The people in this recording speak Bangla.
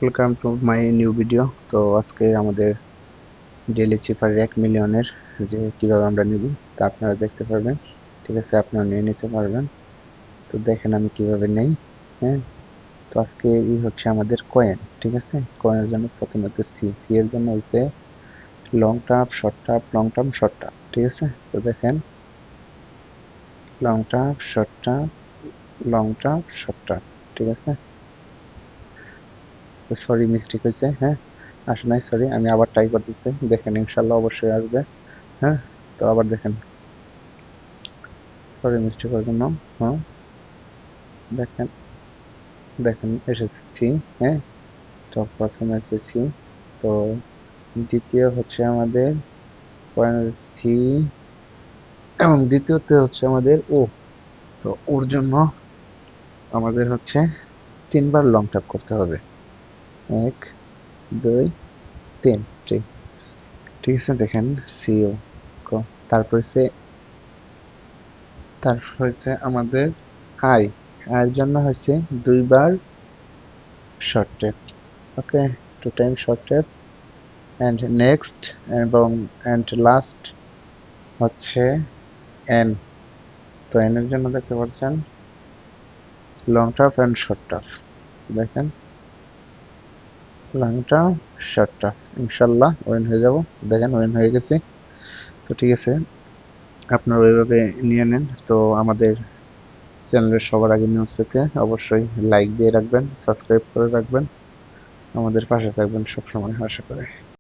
Welcome to my new video. তো আজকে আমাদের ডেইলি চিপার 1 মিলিয়নের যে কিভাবে আমরা নিব তা আপনারা দেখতে পারবেন। ঠিক আছে, আপনারা নিয়ে নিতে পারবেন। তো দেখেন আমি কিভাবে নেই। হ্যাঁ, তো আজকে এই হচ্ছে আমাদের কয়েন। ঠিক আছে, কয়েনের জন্য প্রথমে তো সি এর জন্য হচ্ছে long term, short term, long term, short term. ঠিক আছে, তো দেখেন long term, short term, long term, short term. ঠিক আছে, তো সরি মিস্টেক হয়েছে। হ্যাঁ, আসে নাই, সরি। আমি আবার ট্রাই করতেছি, দেখেন ইনশাল্লাহ অবশ্যই আসবে। হ্যাঁ, তো আবার দেখেন, সরি মিস্টেক হওয়ার জন্য। হ্যাঁ, দেখেন, দেখেন এসেছে সি। হ্যাঁ, তো প্রথমে এসেছে সি, তো দ্বিতীয় হচ্ছে আমাদের সি, এবং দ্বিতীয়তে হচ্ছে আমাদের ও। তো ওর জন্য আমাদের হচ্ছে 3বার লং ট্যাপ করতে হবে। 1, 2, 3, 3। ঠিক আছে, দেখেন সিও। তারপর হচ্ছে আমাদের আই। আয়ের জন্য হচ্ছে 2বার short tap. Okay, 2 time short tap. And next এবং অ্যান্ড লাস্ট হচ্ছে এন। তো এন এর জন্য দেখতে পাচ্ছেন long term and short term. দেখেন লং টার্ম, শর্ট টার্ম, ইনশাল্লাহ উইন হয়ে যাব। দেখেন উইন হয়ে গেছে। তো ঠিক আছে, আপনারা ওইভাবে নিয়ে নেন। তো আমাদের চ্যানেলের সবার আগে নিউজ পেতে অবশ্যই লাইক দিয়ে রাখবেন, সাবস্ক্রাইব করে রাখবেন, আমাদের পাশে থাকবেন সবসময় আশা করি।